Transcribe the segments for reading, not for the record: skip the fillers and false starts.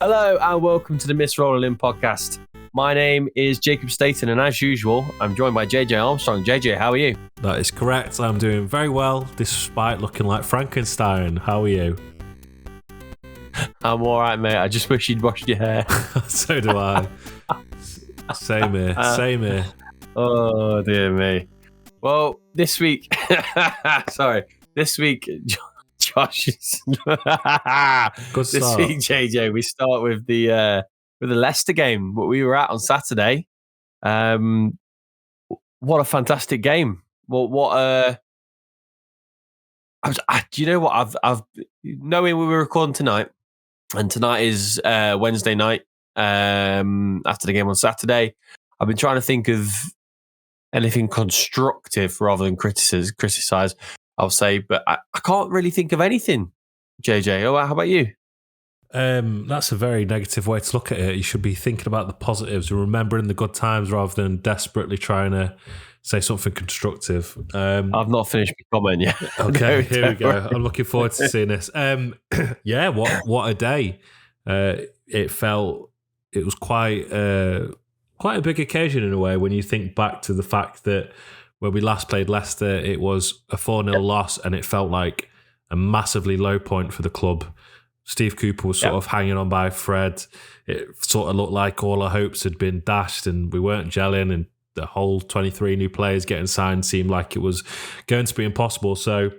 Hello and welcome to the Miss Rolling In podcast. My name is Jacob Staten and as usual, I'm joined by JJ Armstrong. JJ, how are you? That is correct. I'm doing very well despite looking like Frankenstein. How are you? I'm all right, mate. I just wish you'd washed your hair. So do I. Same here. Oh, dear me. Well, this week... This week... Josh is... Good start. This week, JJ, we start with the Leicester game, what we were at on Saturday. What a fantastic game. Do you know what? I've knowing we were recording tonight, and tonight is Wednesday night after the game on Saturday, I've been trying to think of anything constructive rather than criticize, I'll say, but I can't really think of anything, JJ. Oh, how about you? That's a very negative way to look at it. You should be thinking about the positives and remembering the good times rather than desperately trying to say something constructive. I've not finished my comment yet. Okay, No, here we go. I'm looking forward to seeing this. Yeah, what a day. It was quite a big occasion in a way when you think back to the fact that when we last played Leicester, it was a 4-0 loss and it felt like a massively low point for the club. Steve Cooper was sort of hanging on by a thread. It sort of looked like all our hopes had been dashed and we weren't gelling, and the whole 23 new players getting signed seemed like it was going to be impossible. So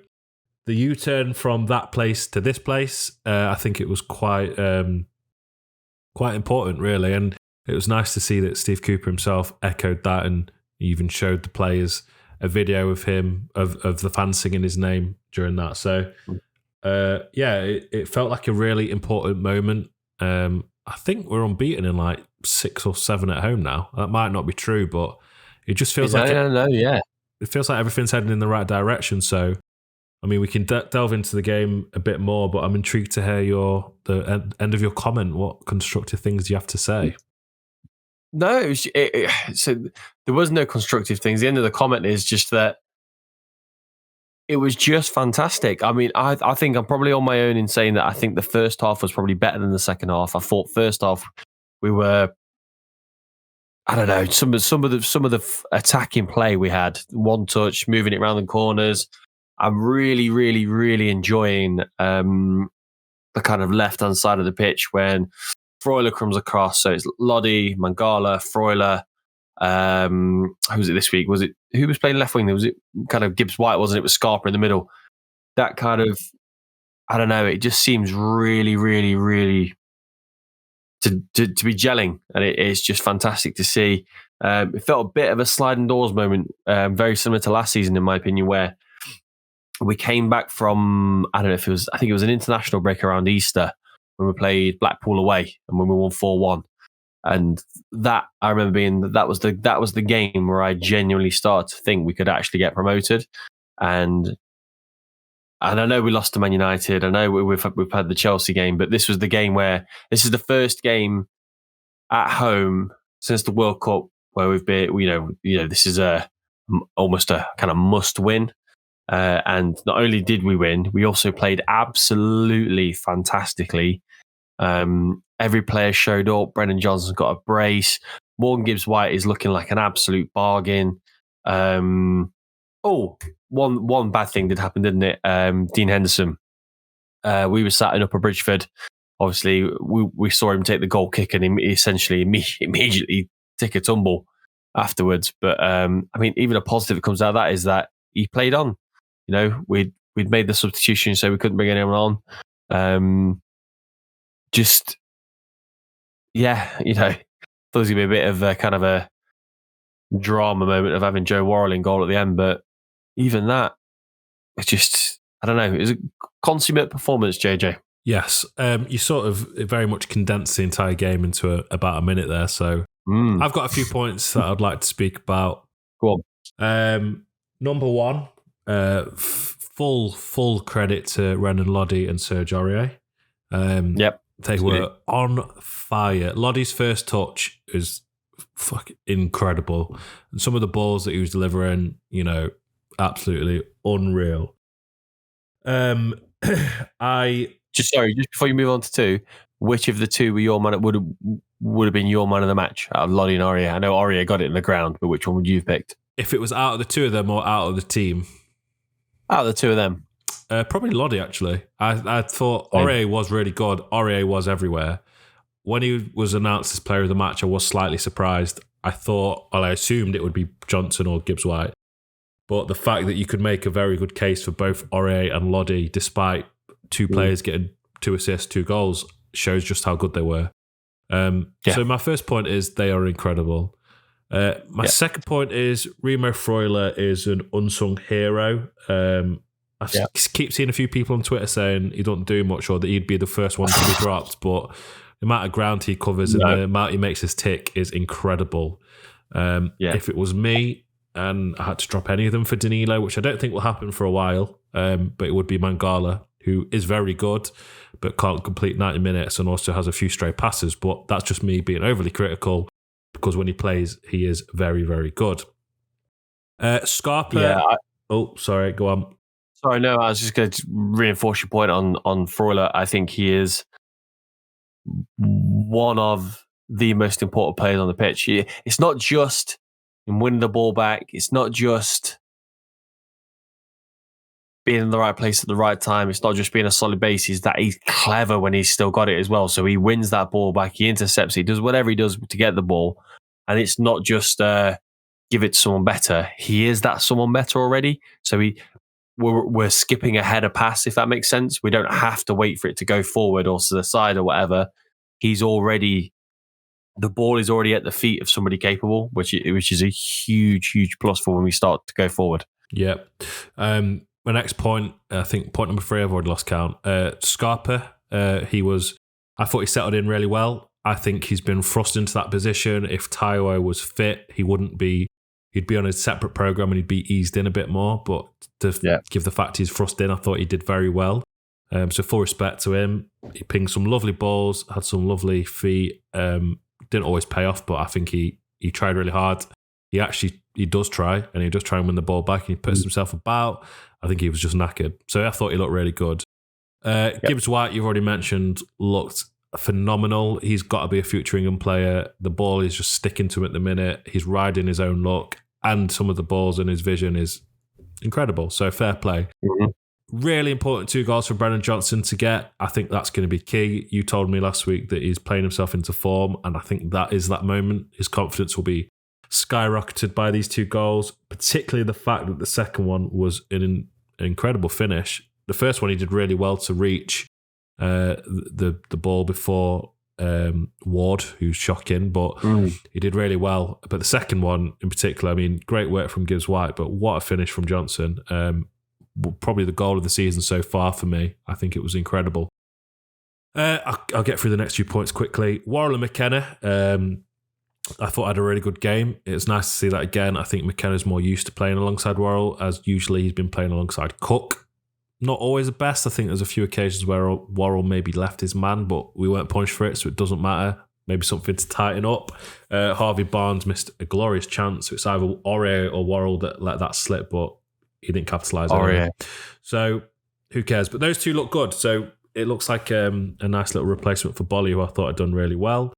the U-turn from that place to this place, I think it was quite important, really. And it was nice to see that Steve Cooper himself echoed that and even showed the players a video of him, of the fans singing his name during that. So, it felt like a really important moment. I think we're unbeaten in like 6 or 7 at home now. That might not be true, but it just feels it feels like everything's heading in the right direction. So, I mean, we can delve into the game a bit more, but I'm intrigued to hear the end of your comment. What constructive things do you have to say? No, so there was no constructive things. The end of the comment is just that it was just fantastic. I mean, I think I'm probably on my own in saying that I think the first half was probably better than the second half. I thought first half we were, I don't know, some of the attacking play we had, one touch, moving it around the corners. I'm really, really, really enjoying the kind of left-hand side of the pitch when Freuler comes across. So it's Loddy, Mangala, Freuler. Who was it this week? Who was playing left wing? Was it kind of Gibbs White, wasn't it? It was SCARPA in the middle. That kind of, I don't know, it just seems really, really, really to be gelling. And it's just fantastic to see. It felt a bit of a sliding doors moment, very similar to last season, in my opinion, where we came back from, I think it was an international break around Easter when we played Blackpool away and when we won 4-1. And that, I remember that was the game where I genuinely started to think we could actually get promoted. And I know we lost to Man United. I know we've had the Chelsea game, but this was the game where this is the first game at home since the World Cup where we've been, this is almost a kind of must win. And not only did we win, we also played absolutely fantastically. Every player showed up. Brennan Johnson's got a brace. Morgan Gibbs-White is looking like an absolute bargain. One bad thing did happen, didn't it? Dean Henderson. We were sat in Upper Bridgeford. Obviously, we saw him take the goal kick and essentially immediately take a tumble afterwards. But I mean, even a positive that comes out of that is that he played on. We'd made the substitution, so we couldn't bring anyone on. Thought it was going to be a bit of a kind of a drama moment of having Joe Worrell in goal at the end, but even that, it's just, I don't know, it was a consummate performance, JJ. Yes, you sort of very much condensed the entire game into about a minute there, so I've got a few points that I'd like to speak about. Go on. Number one, full credit to Renan Loddy and Serge Aurier. Yep. They were on fire. Loddy's first touch is fucking incredible. And some of the balls that he was delivering, absolutely unreal. Just before you move on to 2, which of the two would have been your man of the match out of Lodi and Aurier? I know Aurier got it in the ground, but which one would you have picked? If it was out of the two of them or out of the team? Out of the two of them. Probably Lodi, actually. I thought Aurier was really good. Aurier was everywhere. When he was announced as player of the match, I was slightly surprised. I assumed it would be Johnson or Gibbs-White. But the fact that you could make a very good case for both Aurier and Lodi, despite two players getting 2 assists, 2 goals, shows just how good they were. So my first point is they are incredible. My second point is Remo Freuler is an unsung hero. I keep seeing a few people on Twitter saying he don't do much or that he'd be the first one to be dropped, but the amount of ground he covers and the amount he makes us tick is incredible. If it was me and I had to drop any of them for Danilo, which I don't think will happen for a while, but it would be Mangala, who is very good, but can't complete 90 minutes and also has a few stray passes. But that's just me being overly critical because when he plays, he is very, very good. Scarpa. Sorry, go on. Sorry, no, I was just going to reinforce your point on Freuler. I think he is one of the most important players on the pitch. It's not just in winning the ball back. It's not just being in the right place at the right time. It's not just being a solid base. He's clever when he's still got it as well. So he wins that ball back. He intercepts. He does whatever he does to get the ball. And it's not just give it to someone better. He is that someone better already. So we're skipping ahead a pass, if that makes sense. We don't have to wait for it to go forward or to the side or whatever. The ball is already at the feet of somebody capable, which is a huge, huge plus for when we start to go forward. Yeah. My next point, I think point number 3, I've already lost count. Scarpa, I thought he settled in really well. I think he's been thrust into that position. If Taiwo was fit, he'd be on a separate program and he'd be eased in a bit more. But to give the fact he's thrust in, I thought he did very well. So full respect to him. He pinged some lovely balls, had some lovely feet. Didn't always pay off, but I think he tried really hard. He does try, and he does try and win the ball back, and he puts himself about. I think he was just knackered. So I thought he looked really good. Gibbs-White, you've already mentioned, looked phenomenal. He's got to be a future England player. The ball is just sticking to him at the minute. He's riding his own luck, and some of the balls and his vision is incredible. So fair play. Mm-hmm. Really important 2 goals for Brennan Johnson to get. I think that's going to be key. You told me last week that he's playing himself into form, and I think that is that moment. His confidence will be skyrocketed by these 2 goals, particularly the fact that the second one was an incredible finish. The first one he did really well to reach the ball before Ward, who's shocking, but he did really well. But the second one in particular, I mean, great work from Gibbs-White, but what a finish from Johnson. Probably the goal of the season so far for me. I think it was incredible. I'll get through the next few points quickly. Worrell and McKenna, I thought I had a really good game. It's nice to see that again. I think McKenna's more used to playing alongside Worrell, as usually he's been playing alongside Cook. Not always the best. I think there's a few occasions where Worrell maybe left his man, but we weren't punished for it, so it doesn't matter. Maybe something to tighten up. Harvey Barnes missed a glorious chance. It's either Aurier or Worrell that let that slip, but he didn't capitalise on it. So who cares? But those 2 look good. So it looks like a nice little replacement for Bolly, who I thought had done really well.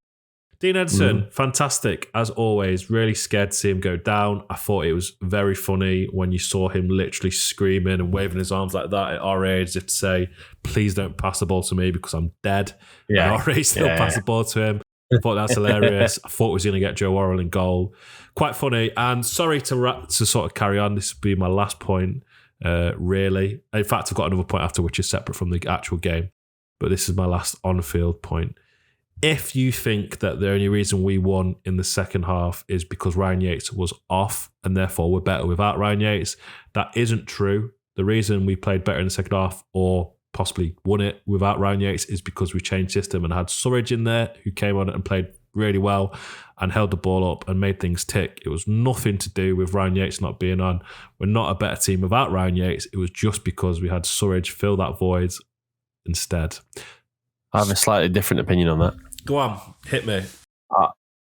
Dean Henderson, fantastic. As always, really scared to see him go down. I thought it was very funny when you saw him literally screaming and waving his arms like that at Aurier as if to say, please don't pass the ball to me because I'm dead. Yeah. And Aurier still passed the ball to him. I thought that's hilarious. I thought he was going to get Joe Worrell in goal. Quite funny. And sorry to sort of carry on. This will be my last point, really. In fact, I've got another point after, which is separate from the actual game. But this is my last on-field point. If you think that the only reason we won in the second half is because Ryan Yates was off and therefore we're better without Ryan Yates, that isn't true. The reason we played better in the second half, or possibly won it without Ryan Yates, is because we changed system and had Surridge in there, who came on and played really well and held the ball up and made things tick. It was nothing to do with Ryan Yates not being on. We're not a better team without Ryan Yates. It was just because we had Surridge fill that void instead. I have a slightly different opinion on that. Go on, hit me.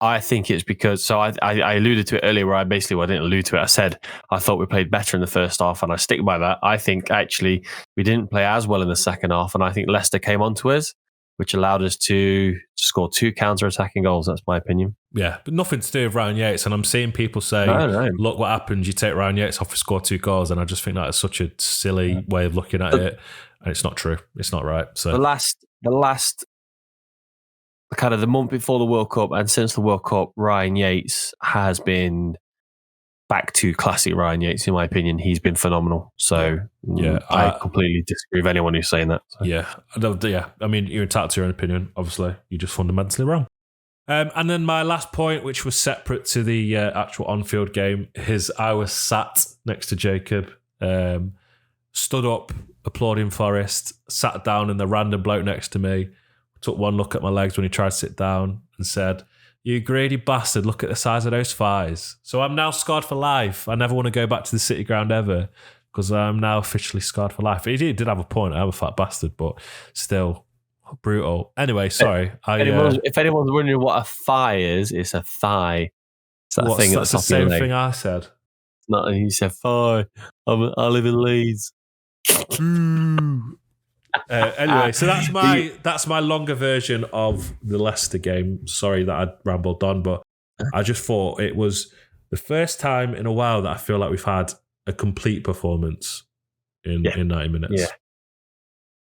I think it's because, so I alluded to it earlier where I didn't allude to it. I said I thought we played better in the first half, and I stick by that. I think actually we didn't play as well in the second half, and I think Leicester came on to us. which allowed us to score 2 counter-attacking goals. That's my opinion. Yeah, but nothing to do with Ryan Yates. And I'm seeing people say, No. look what happens, you take Ryan Yates off to score 2 goals. And I just think that is such a silly way of looking at it. And it's not true. It's not right. So the last kind of the month before the World Cup and since the World Cup, Ryan Yates has been back to classic Ryan Yates, in my opinion. He's been phenomenal. So I completely disagree with anyone who's saying that. So. Yeah. I mean, you're entitled to your own opinion. Obviously, you're just fundamentally wrong. And then my last point, which was separate to the actual on-field game, is I was sat next to Jacob, stood up, applauding Forrest, sat down, and the random bloke next to me took one look at my legs when he tried to sit down and said, "You greedy bastard, look at the size of those thighs." So I'm now scarred for life. I never want to go back to the City ground ever because I'm now officially scarred for life. He did have a point. I'm a fat bastard, but still brutal. Anyway, sorry. If anyone's wondering what a thigh is, it's a thigh. It's that thing that's the same thing I said. Not, he said thigh. I live in Leeds. Anyway, so that's my longer version of the Leicester game. Sorry that I rambled on, but I just thought it was the first time in a while that I feel like we've had a complete performance in 90 minutes. Yeah,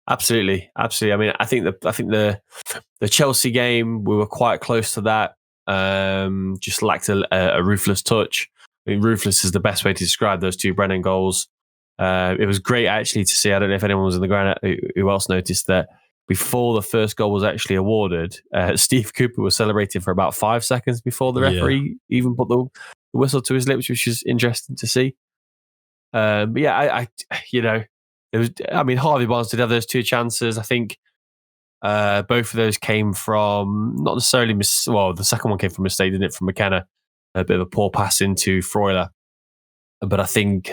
absolutely. I mean, I think the Chelsea game, we were quite close to that. Just lacked a ruthless touch. I mean, ruthless is the best way to describe those 2 Brennan goals. It was great actually to see. I don't know if anyone was in the ground who else noticed that before the first goal was actually awarded, Steve Cooper was celebrating for about 5 seconds before the referee even put the whistle to his lips, which is interesting to see. But yeah, it was. I mean, Harvey Barnes did have those 2 chances. I think both of those came from not necessarily the second one came from a mistake, didn't it, from McKenna, a bit of a poor pass into Freuler. But I think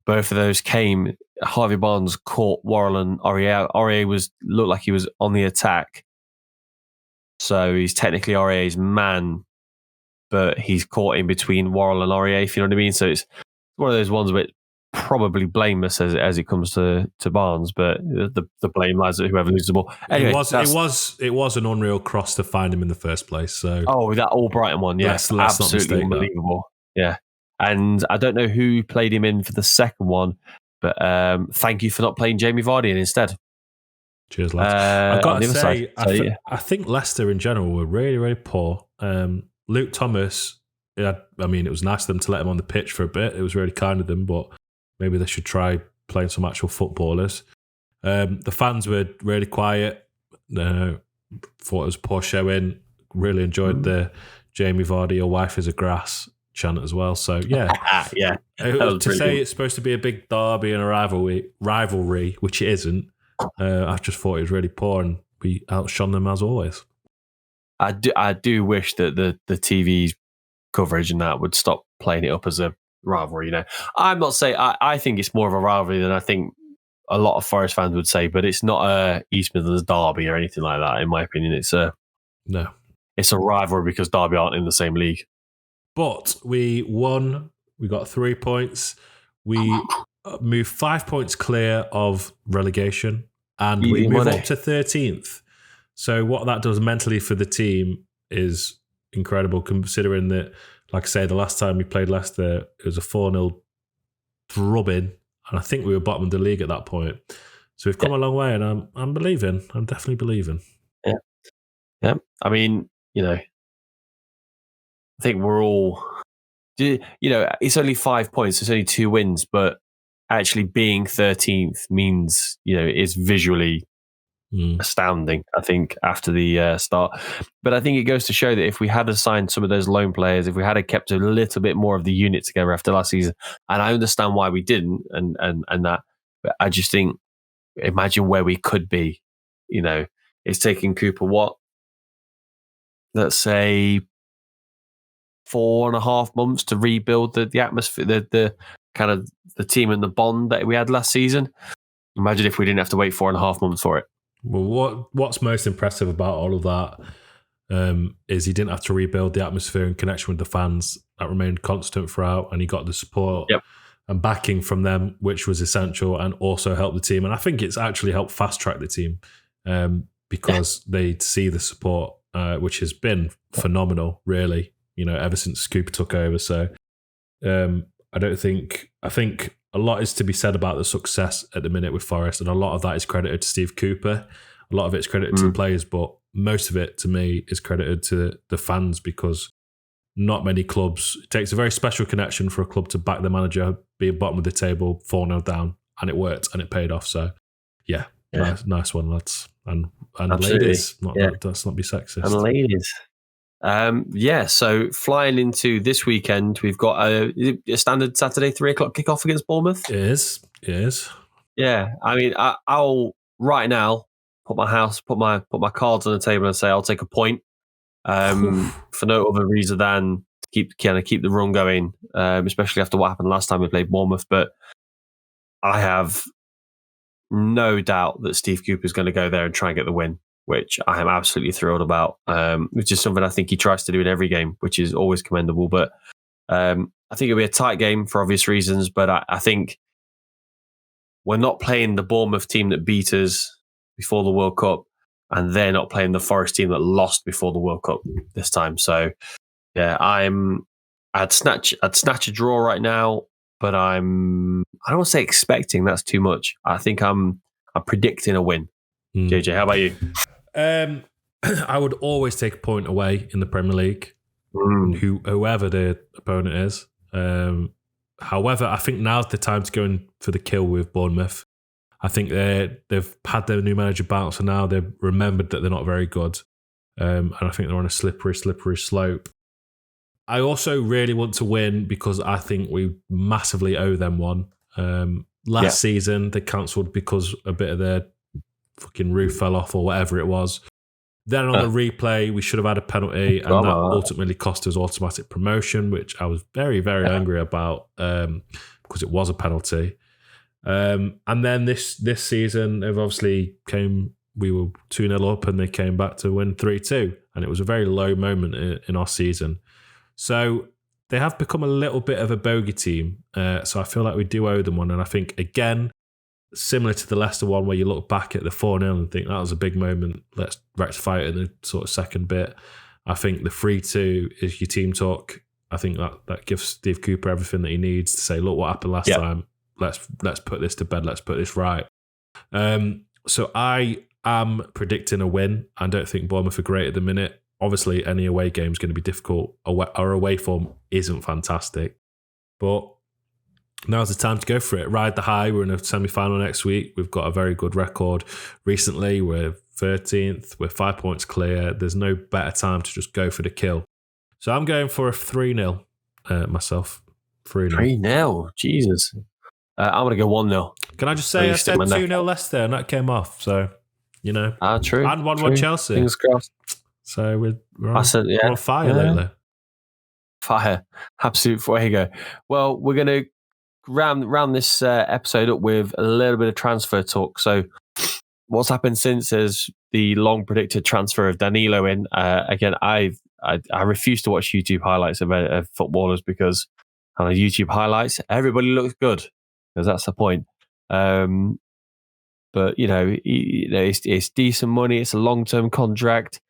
both of those came. Harvey Barnes caught Worrell and Aurier. Aurier looked like he was on the attack, so he's technically Aurier's man, but he's caught in between Worrell and Aurier, if you know what I mean. So it's one of those ones where probably blameless as it comes to Barnes, but the blame lies at whoever loses the ball. Anyway, it was an unreal cross to find him in the first place. So that Albrighton one, yes, absolutely unbelievable. Yeah. And I don't know who played him in for the second one, but thank you for not playing Jamie Vardy in instead. Cheers, lads. I've got to say, I think Leicester in general were really, really poor. Luke Thomas, I mean, it was nice of them to let him on the pitch for a bit. It was really kind of them, but maybe they should try playing some actual footballers. The fans were really quiet. Thought it was a poor showing. Really enjoyed the Jamie Vardy, your wife is a grass chant as well. So yeah, to say it's supposed to be a big derby and a rivalry, which it isn't. I just thought it was really poor, and we outshone them as always. I do wish that the TV coverage and that would stop playing it up as a rivalry. I'm not saying I think it's more of a rivalry than I think a lot of Forest fans would say, but it's not a East Midlands derby or anything like that. In my opinion, it's a rivalry because Derby aren't in the same league. But we won. We got 3 points. We moved 5 points clear of relegation, and we move up to 13th. So what that does mentally for the team is incredible, considering that, like I say, the last time we played Leicester, it was a 4-0 drubbing, and I think we were bottom of the league at that point. So we've come a long way, and I'm believing. I'm definitely believing. Yeah. I mean, I think we're all, it's only 5 points. It's only 2 wins, but actually being 13th means, it's visually astounding, I think, after the start. But I think it goes to show that if we had assigned some of those loan players, if we had kept a little bit more of the unit together after last season, and I understand why we didn't, and that, but I just think, imagine where we could be. It's taking Cooper, let's say 4.5 months to rebuild the atmosphere, the kind of the team and the bond that we had last season. Imagine if we didn't have to wait 4.5 months for it. Well, what's most impressive about all of that is he didn't have to rebuild the atmosphere and connection with the fans. That remained constant throughout, and he got the support and backing from them, which was essential, and also helped the team. And I think it's actually helped fast track the team because they see the support, which has been phenomenal, really, ever since Cooper took over. So I think a lot is to be said about the success at the minute with Forest, and a lot of that is credited to Steve Cooper. A lot of it's credited to the players, but most of it, to me, is credited to the fans, because not many clubs, it takes a very special connection for a club to back the manager, be at bottom of the table, 4-0 down, and it worked and it paid off. So, yeah. Nice one, lads. And ladies, let's not be sexist. And ladies. So flying into this weekend, we've got a standard Saturday 3:00 kickoff against Bournemouth. It is. Yeah, I mean, I'll right now put my cards on the table and say I'll take a point, for no other reason than to keep the run going, especially after what happened last time we played Bournemouth. But I have no doubt that Steve Cooper is going to go there and try and get the win, which I am absolutely thrilled about, which is something I think he tries to do in every game, which is always commendable. But I think it'll be a tight game for obvious reasons, but I think we're not playing the Bournemouth team that beat us before the World Cup, and they're not playing the Forest team that lost before the World Cup this time. So, yeah, I'd snatch a draw right now, but I don't want to say expecting. That's too much. I think I'm predicting a win. JJ, how about you? I would always take a point away in the Premier League, whoever the opponent is. However, I think now's the time to go in for the kill with Bournemouth. I think they've had their new manager bounce, and now they've remembered that they're not very good. And I think they're on a slippery slope. I also really want to win because I think we massively owe them one. Last season, they cancelled because a bit of their fucking roof fell off or whatever it was. Then on the replay, we should have had a penalty, and that ultimately cost us automatic promotion, which I was very, very angry about because it was a penalty. And then this season, they've obviously we were 2-0 up and they came back to win 3-2. And it was a very low moment in our season. So they have become a little bit of a bogey team. So I feel like we do owe them one. And I think, again, similar to the Leicester one where you look back at the 4-0 and think that was a big moment, let's rectify it in the sort of second bit. I think the 3-2 is your team talk. I think that gives Steve Cooper everything that he needs to say, look what happened last time. Let's put this to bed. Let's put this right. So I am predicting a win. I don't think Bournemouth are great at the minute. Obviously, any away game is going to be difficult. Our away form isn't fantastic. But now's the time to go for it. Ride the high. We're in a semi-final next week. We've got a very good record recently. We're 13th. We're 5 points clear. There's no better time to just go for the kill. So I'm going for a 3-0 myself. 3-0. 3-0? Jesus. I'm going to go 1-0. Can I just say I said 2-0 Leicester and that came off. So, true. And 1-1 Chelsea. Fingers crossed. So we're on fire lately. Fire. Absolute fuego. Well, we're going to round this episode up with a little bit of transfer talk. So what's happened since is the long predicted transfer of Danilo in. Again, I refuse to watch YouTube highlights of footballers because on YouTube highlights, everybody looks good because that's the point. But it's decent money. It's a long-term contract.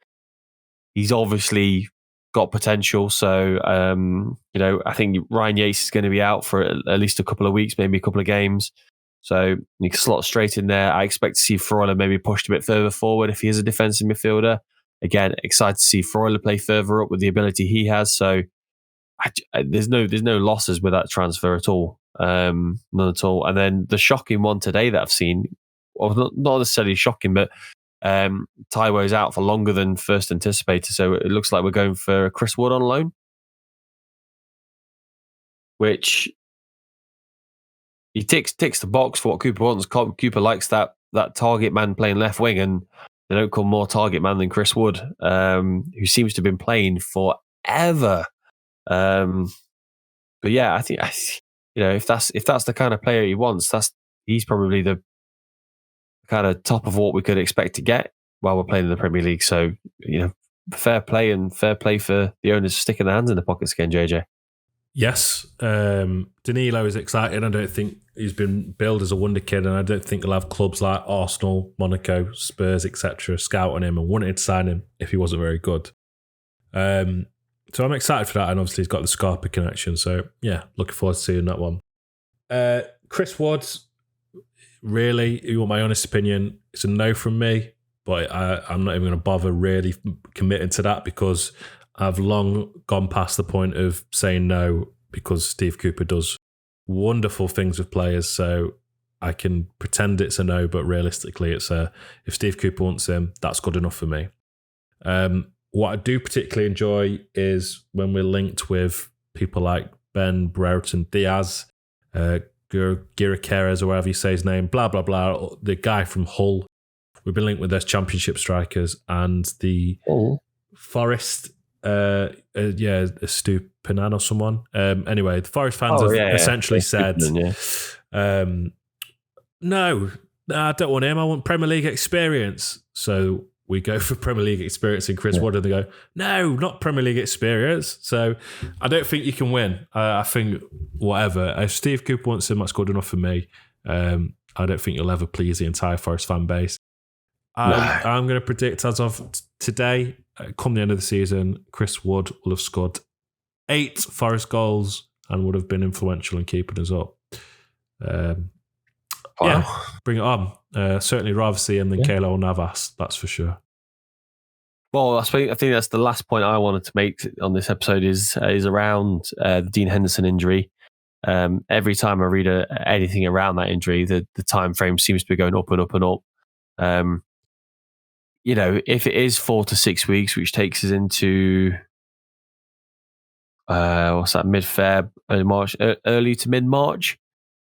He's obviously got potential. So, I think Ryan Yates is going to be out for at least a couple of weeks, maybe a couple of games. So you can slot straight in there. I expect to see Freuler maybe pushed a bit further forward if he is a defensive midfielder. Again, excited to see Freuler play further up with the ability he has. So there's no losses with that transfer at all. None at all. And then the shocking one today that I've seen, well, not necessarily shocking, but Taiwo's out for longer than first anticipated. So it looks like we're going for Chris Wood on loan, which he ticks the box for what Cooper wants. Cooper likes that target man playing left wing, and they don't call more target man than Chris Wood, who seems to have been playing forever. But yeah, I think if that's the kind of player he wants, he's probably the kind of top of what we could expect to get while we're playing in the Premier League. So fair play for the owners sticking their hands in the pockets again, JJ. Yes, Danilo is exciting. I don't think he's been billed as a wonder kid, and I don't think he'll have clubs like Arsenal, Monaco, Spurs, etc. scouting him and wanting to sign him if he wasn't very good. So I'm excited for that, and obviously he's got the SCARPA connection. So yeah, looking forward to seeing that one. Chris Wood, really, if you want my honest opinion, it's a no from me, but I'm not even going to bother really committing to that because I've long gone past the point of saying no because Steve Cooper does wonderful things with players. So I can pretend it's a no, but realistically, it's a if Steve Cooper wants him, that's good enough for me. What I do particularly enjoy is when we're linked with people like Ben Brereton Diaz, Girakeres, or whatever you say his name, blah, blah, blah, the guy from Hull. We've been linked with their championship strikers and the Forest, Stupinan or someone. Anyway, the Forest fans have essentially said, no, I don't want him. I want Premier League experience. So we go for Premier League experience in Chris Wood and they go, no, not Premier League experience. So I don't think you can win. I think whatever. If Steve Cooper wants him, that's good enough for me. I don't think you'll ever please the entire Forest fan base. I'm going to predict as of today, come the end of the season, Chris Wood will have scored 8 Forest goals and would have been influential in keeping us up. Yeah, bring it on. Certainly rather see him than Keylor Navas, that's for sure. Well, I think that's the last point I wanted to make on this episode is around the Dean Henderson injury. Every time I read anything around that injury, the time frame seems to be going up and up and up. If it is 4 to 6 weeks, which takes us into mid-Feb, early March, early to mid-March,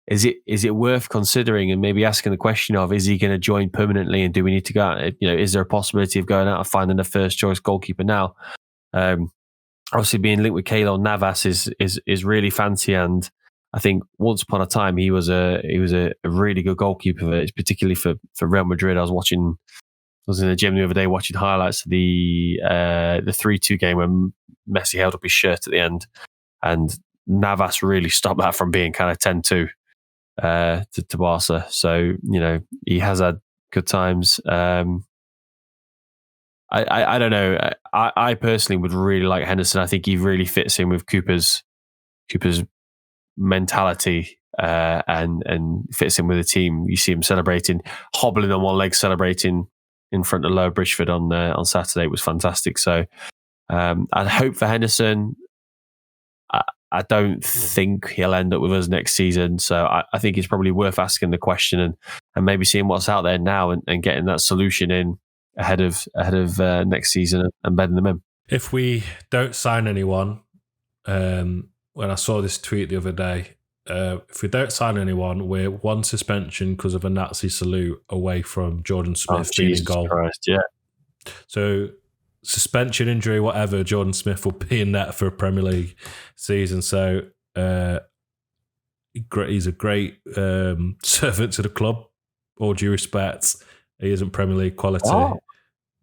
is it worth considering and maybe asking the question of, is he going to join permanently and do we need to go out? Is there a possibility of going out and finding a first choice goalkeeper now? Obviously being linked with Keylor Navas is really fancy, and I think once upon a time he was a really good goalkeeper, particularly for Real Madrid. I was in the gym the other day watching highlights of the 3-2 game when Messi held up his shirt at the end, and Navas really stopped that from being kind of 10-2 to Barca. So he has had good times. I don't know. I personally would really like Henderson. I think he really fits in with Cooper's mentality and fits in with the team. You see him celebrating, hobbling on one leg, celebrating in front of Lower Bridgeford on Saturday. It was fantastic. So I'd hope for Henderson. I don't think he'll end up with us next season. So I think it's probably worth asking the question and maybe seeing what's out there now and getting that solution in ahead of next season and bedding them in. If we don't sign anyone, when I saw this tweet the other day, if we don't sign anyone, we're one suspension because of a Nazi salute away from Jordan Smith being in goal. Christ, yeah. So suspension, injury, whatever, Jordan Smith will be in net for a Premier League season. So he's a great servant to the club. All due respect, he isn't Premier League quality. Oh.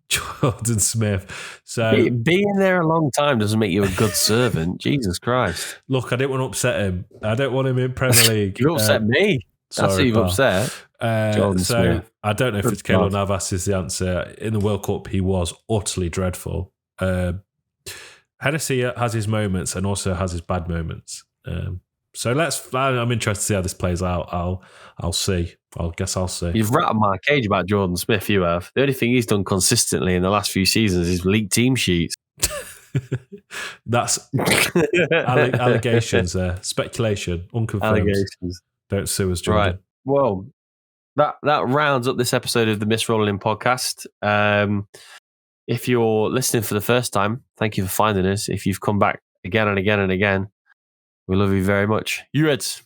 Jordan Smith. So being there a long time doesn't make you a good servant. Jesus Christ. Look, I didn't want to upset him. I don't want him in Premier League. You upset me. That's who you've upset. So Smith. I don't know if it's Keylor Navas is the answer. In the World Cup, he was utterly dreadful. Hennessy has his moments and also has his bad moments. So I'm interested to see how this plays out. I'll see. I guess I'll see. You've rattled my cage about Jordan Smith, you have. The only thing he's done consistently in the last few seasons is leak team sheets. That's allegations there. Speculation. Unconfirmed. Allegations. Don't sue us, Jordan. Right. Well, that rounds up this episode of the Miss Rolling podcast. If you're listening for the first time, thank you for finding us. If you've come back again and again and again, we love you very much. You Reds.